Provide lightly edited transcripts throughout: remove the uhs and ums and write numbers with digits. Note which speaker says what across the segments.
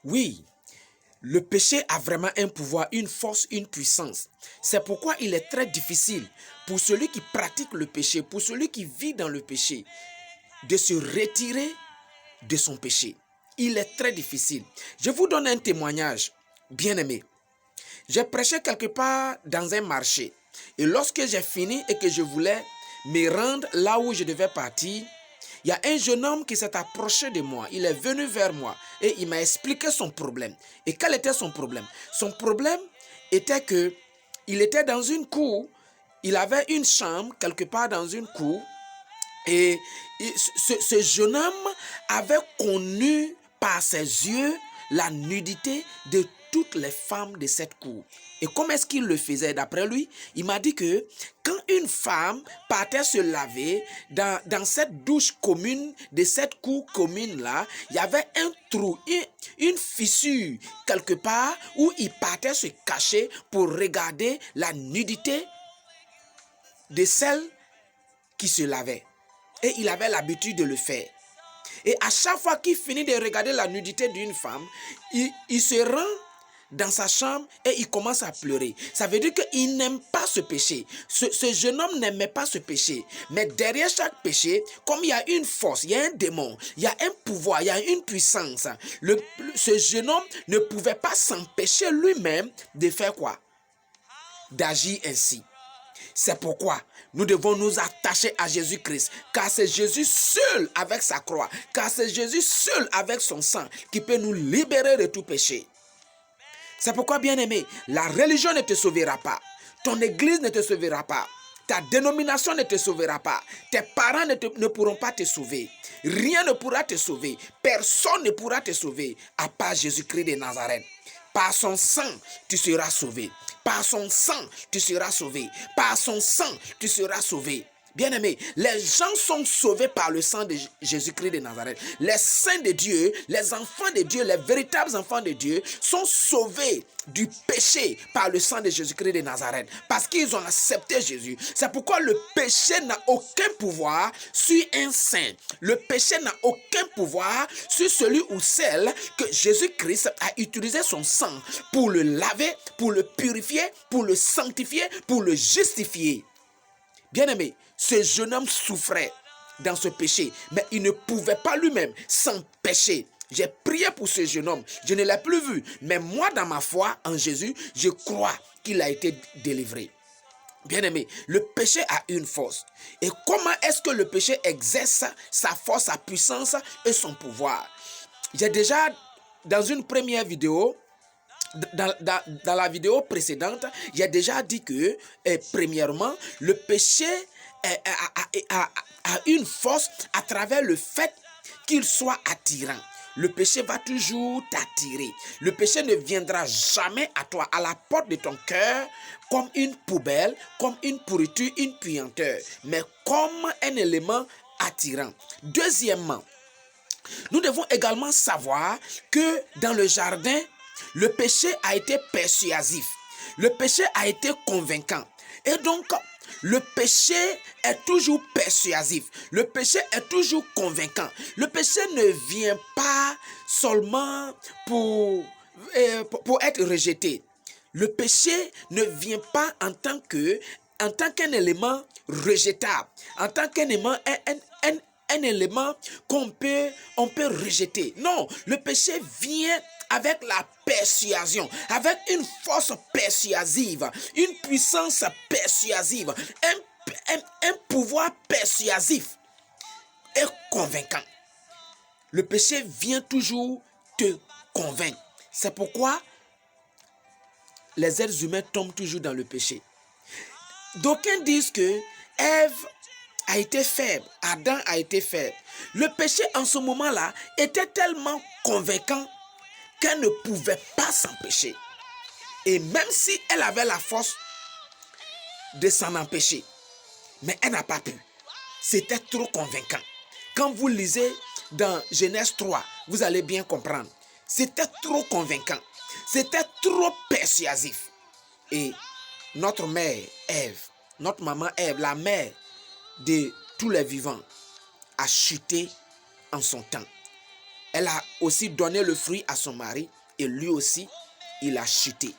Speaker 1: Oui, le péché a vraiment un pouvoir, une force, une puissance. C'est pourquoi il est très difficile pour celui qui pratique le péché, pour celui qui vit dans le péché, de se retirer de son péché. Il est très difficile. Je vous donne un témoignage, bien-aimé. J'ai prêché quelque part dans un marché. Et lorsque j'ai fini et que je voulais me rendre là où je devais partir, il y a un jeune homme qui s'est approché de moi. Il est venu vers moi et il m'a expliqué son problème. Et quel était son problème? Son problème était que il était dans une cour. Il avait une chambre quelque part dans une cour. Et ce jeune homme avait connu par ses yeux la nudité de toutes les femmes de cette cour. Et comment est-ce qu'il le faisait d'après lui? Il m'a dit que quand une femme partait se laver dans cette douche commune de cette cour commune-là, il y avait un trou, une fissure quelque part où il partait se cacher pour regarder la nudité de celle qui se lavait. Et il avait l'habitude de le faire. Et à chaque fois qu'il finit de regarder la nudité d'une femme, il se rend dans sa chambre et il commence à pleurer. Ça veut dire qu'il n'aime pas ce péché. Ce jeune homme n'aimait pas ce péché. Mais derrière chaque péché, comme il y a une force, il y a un démon, il y a un pouvoir, il y a une puissance, ce jeune homme ne pouvait pas s'empêcher lui-même de faire quoi? D'agir ainsi. C'est pourquoi nous devons nous attacher à Jésus-Christ, car c'est Jésus seul avec sa croix, car c'est Jésus seul avec son sang qui peut nous libérer de tout péché. C'est pourquoi, bien-aimé, la religion ne te sauvera pas, ton église ne te sauvera pas, ta dénomination ne te sauvera pas, tes parents ne pourront pas te sauver, rien ne pourra te sauver, personne ne pourra te sauver à part Jésus-Christ de Nazareth. Par son sang, tu seras sauvé. Par son sang, tu seras sauvé. Par son sang, tu seras sauvé. Bien-aimés, les gens sont sauvés par le sang de Jésus-Christ de Nazareth. Les saints de Dieu, les enfants de Dieu, les véritables enfants de Dieu sont sauvés du péché par le sang de Jésus-Christ de Nazareth. Parce qu'ils ont accepté Jésus. C'est pourquoi le péché n'a aucun pouvoir sur un saint. Le péché n'a aucun pouvoir sur celui ou celle que Jésus-Christ a utilisé son sang pour le laver, pour le purifier, pour le sanctifier, pour le justifier. Bien-aimé, ce jeune homme souffrait dans ce péché, mais il ne pouvait pas lui-même s'empêcher. J'ai prié pour ce jeune homme, je ne l'ai plus vu, mais moi dans ma foi en Jésus, je crois qu'il a été délivré. Bien-aimé, le péché a une force. Et comment est-ce que le péché exerce sa force, sa puissance et son pouvoir? J'ai déjà, dans une première vidéo, dans la vidéo précédente, j'ai déjà dit que, premièrement, le péché a une force à travers le fait qu'il soit attirant. Le péché va toujours t'attirer. Le péché ne viendra jamais à toi, à la porte de ton cœur, comme une poubelle, comme une pourriture, une puanteur, mais comme un élément attirant. Deuxièmement, nous devons également savoir que dans le jardin, le péché a été persuasif. Le péché a été convaincant. Et donc, le péché est toujours persuasif. Le péché est toujours convaincant. Le péché ne vient pas seulement pour être rejeté. Le péché ne vient pas en tant qu'un élément rejetable, en tant qu'un élément, un élément on peut rejeter. Non, le péché vient avec la persuasion, avec une force persuasive, une puissance persuasive, un pouvoir persuasif et convaincant. Le péché vient toujours te convaincre. C'est pourquoi les êtres humains tombent toujours dans le péché. D'aucuns disent que Ève a été faible, Adam a été faible. Le péché en ce moment-là était tellement convaincant qu'elle ne pouvait pas s'empêcher. Et même si elle avait la force de s'en empêcher, mais elle n'a pas pu. C'était trop convaincant. Quand vous lisez dans Genèse 3, vous allez bien comprendre. C'était trop convaincant. C'était trop persuasif. Et notre mère Ève, notre maman Ève, la mère de tous les vivants, a chuté en son temps. Elle a aussi donné le fruit à son mari et lui aussi, il a chuté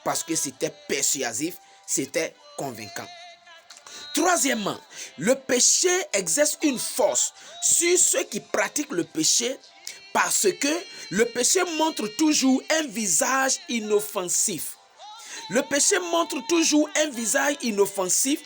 Speaker 1: parce que c'était persuasif, c'était convaincant. Troisièmement, le péché exerce une force sur ceux qui pratiquent le péché parce que le péché montre toujours un visage inoffensif. Le péché montre toujours un visage inoffensif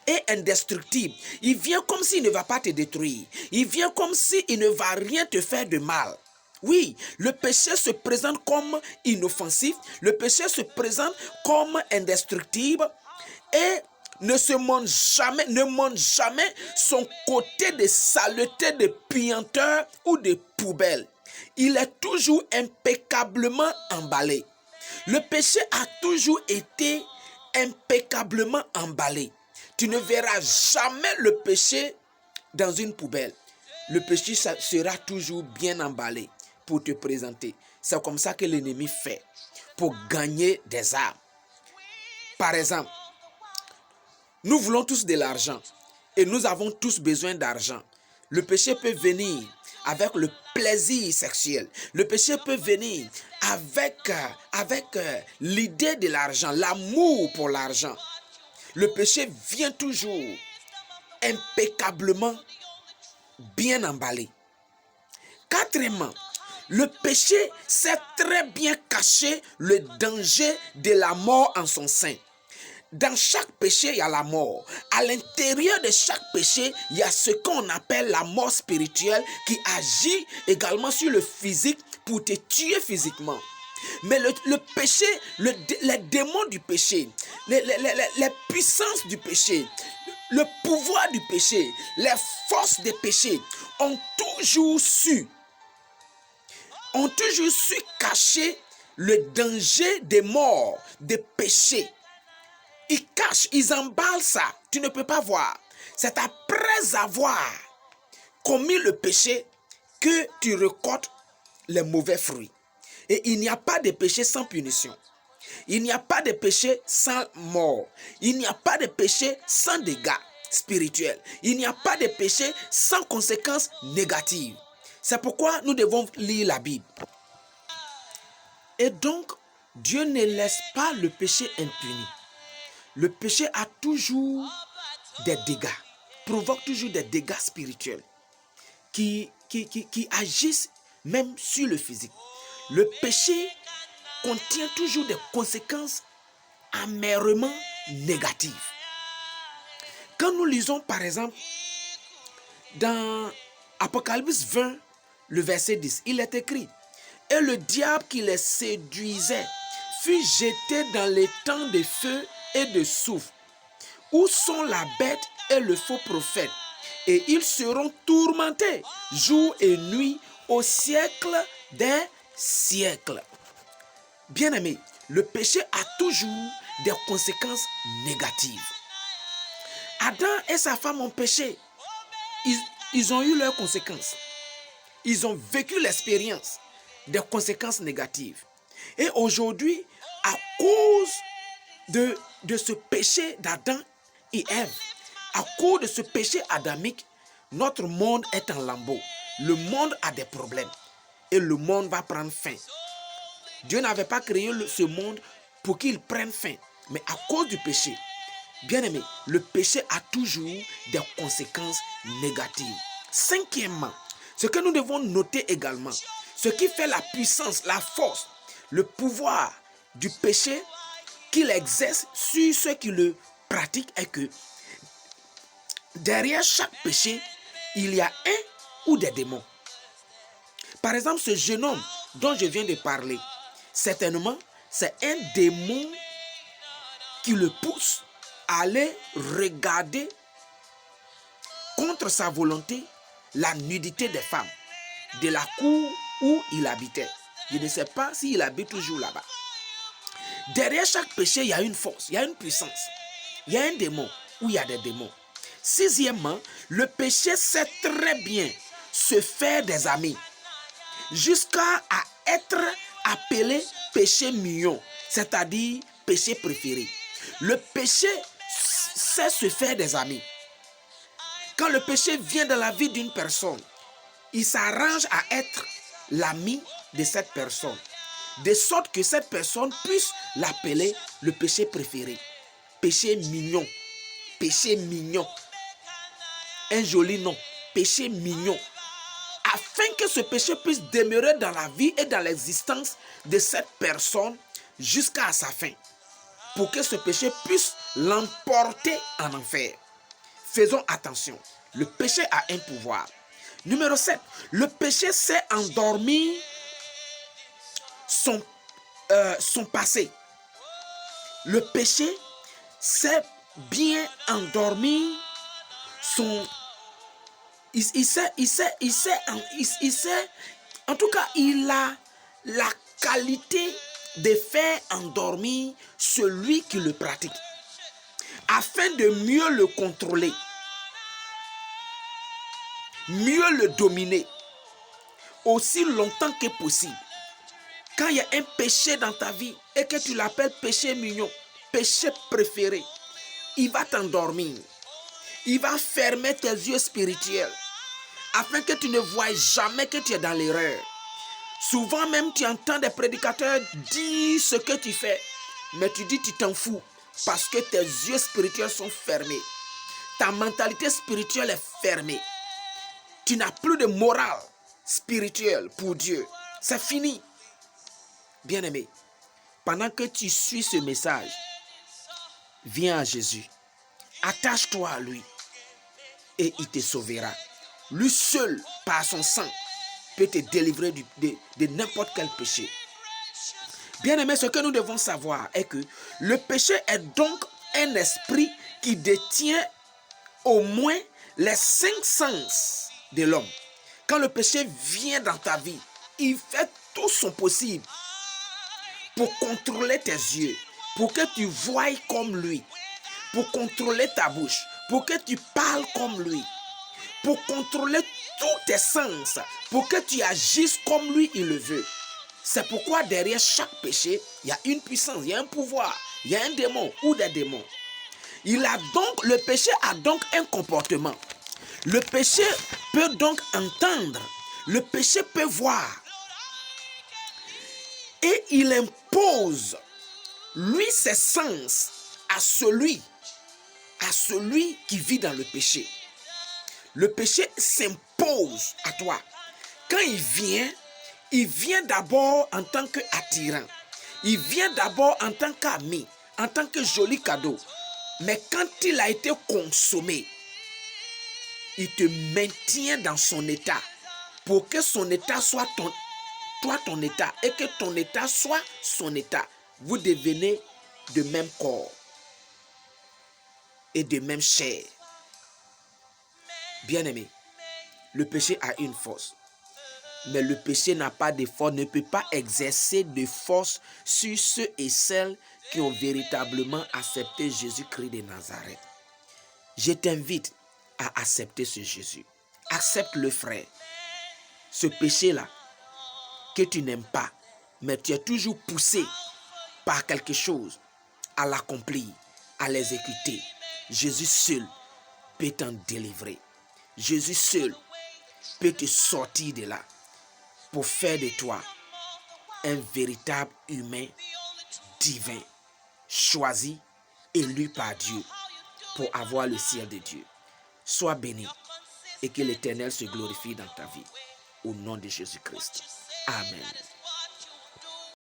Speaker 1: et indestructible. Il vient comme s'il ne va pas te détruire. Il vient comme s'il ne va rien te faire de mal. Oui, le péché se présente comme inoffensif. Le péché se présente comme indestructible et ne montre jamais son côté de saleté, de puanteur ou de poubelle. Il est toujours impeccablement emballé. Le péché a toujours été impeccablement emballé. Tu ne verras jamais le péché dans une poubelle. Le péché sera toujours bien emballé pour te présenter. C'est comme ça que l'ennemi fait pour gagner des âmes. Par exemple, nous voulons tous de l'argent et nous avons tous besoin d'argent. Le péché peut venir avec le plaisir sexuel. Le péché peut venir avec l'idée de l'argent, l'amour pour l'argent. Le péché vient toujours impeccablement bien emballé. Quatrièmement, le péché sait très bien cacher le danger de la mort en son sein. Dans chaque péché, il y a la mort. À l'intérieur de chaque péché, il y a ce qu'on appelle la mort spirituelle qui agit également sur le physique pour te tuer physiquement. Mais le péché, les démons du péché, les puissances du péché, le pouvoir du péché, les forces des péchés ont toujours su cacher le danger des morts, des péchés. Ils cachent, ils emballent ça. Tu ne peux pas voir. C'est après avoir commis le péché que tu récoltes les mauvais fruits. Et il n'y a pas de péché sans punition. Il n'y a pas de péché sans mort. Il n'y a pas de péché sans dégâts spirituels. Il n'y a pas de péché sans conséquences négatives. C'est pourquoi nous devons lire la Bible. Et donc, Dieu ne laisse pas le péché impuni. Le péché a toujours des dégâts, provoque toujours des dégâts spirituels qui agissent même sur le physique. Le péché contient toujours des conséquences amèrement négatives. Quand nous lisons par exemple dans Apocalypse 20, le verset 10, il est écrit: « Et le diable qui les séduisait fut jeté dans les temps de feu et de soufre, où sont la bête et le faux prophète, et ils seront tourmentés jour et nuit au siècle des siècles. » Bien-aimé, le péché a toujours des conséquences négatives. Adam et sa femme ont péché. Ils ont eu leurs conséquences. Ils ont vécu l'expérience des conséquences négatives. Et aujourd'hui, à cause de ce péché d'Adam et Ève, à cause de ce péché adamique, notre monde est en lambeaux. Le monde a des problèmes et le monde va prendre fin. Dieu n'avait pas créé ce monde pour qu'il prenne fin, mais à cause du péché. Bien-aimé, le péché a toujours des conséquences négatives. Cinquièmement, ce que nous devons noter également, ce qui fait la puissance, la force, le pouvoir du péché qu'il exerce sur ceux qui le pratiquent est que derrière chaque péché, il y a un ou des démons. Par exemple, ce jeune homme dont je viens de parler, certainement, c'est un démon qui le pousse à aller regarder contre sa volonté la nudité des femmes de la cour où il habitait. Je ne sais pas s'il habite toujours là-bas. Derrière chaque péché, il y a une force, il y a une puissance. Il y a un démon ou il y a des démons. Sixièmement, le péché sait très bien se faire des amis, jusqu'à être appelé péché mignon, c'est-à-dire péché préféré. Le péché sait se faire des amis. Quand le péché vient dans la vie d'une personne, il s'arrange à être l'ami de cette personne, de sorte que cette personne puisse l'appeler le péché préféré. Péché mignon. Péché mignon. Un joli nom. Péché mignon. Afin que ce péché puisse demeurer dans la vie et dans l'existence de cette personne jusqu'à sa fin. Pour que ce péché puisse l'emporter en enfer. Faisons attention. Le péché a un pouvoir. Numéro 7. Le péché sait endormir son passé. Le péché sait bien endormir son... Il sait, en tout cas, il a la qualité de faire endormir celui qui le pratique, afin de mieux le contrôler, mieux le dominer, aussi longtemps que possible. Quand il y a un péché dans ta vie et que tu l'appelles péché mignon, péché préféré, il va t'endormir. Il va fermer tes yeux spirituels afin que tu ne voies jamais que tu es dans l'erreur. Souvent même, tu entends des prédicateurs dire ce que tu fais, mais tu dis tu t'en fous parce que tes yeux spirituels sont fermés. Ta mentalité spirituelle est fermée. Tu n'as plus de morale spirituelle pour Dieu. C'est fini. Bien-aimé, pendant que tu suis ce message, viens à Jésus. Attache-toi à lui et il te sauvera. Lui seul, par son sang, peut te délivrer de n'importe quel péché. Bien-aimé, ce que nous devons savoir est que le péché est donc un esprit qui détient au moins les 5 sens de l'homme. Quand le péché vient dans ta vie, il fait tout son possible pour contrôler tes yeux, pour que tu voies comme lui, pour contrôler ta bouche, pour que tu parles comme lui, pour contrôler tous tes sens, pour que tu agisses comme lui il le veut. C'est pourquoi derrière chaque péché, il y a une puissance, il y a un pouvoir, il y a un démon ou des démons. Le péché a donc un comportement. Le péché peut donc entendre, le péché peut voir. Et il impose, lui, ses sens à celui qui vit dans le péché. Le péché s'impose à toi. Quand il vient d'abord en tant qu'attirant. Il vient d'abord en tant qu'ami, en tant que joli cadeau. Mais quand il a été consommé, il te maintient dans son état pour que son état soit ton état et que ton état soit son état. Vous devenez de même corps et de même chair. Bien-aimé, le péché a une force. Mais le péché n'a pas de force, ne peut pas exercer de force sur ceux et celles qui ont véritablement accepté Jésus-Christ de Nazareth. Je t'invite à accepter ce Jésus. Accepte-le, frère. Ce péché-là, que tu n'aimes pas, mais tu es toujours poussé par quelque chose à l'accomplir, à l'exécuter. Jésus seul peut t'en délivrer. Jésus seul peut te sortir de là pour faire de toi un véritable humain divin, choisi, élu par Dieu pour avoir le ciel de Dieu. Sois béni et que l'Éternel se glorifie dans ta vie. Au nom de Jésus-Christ. Amen.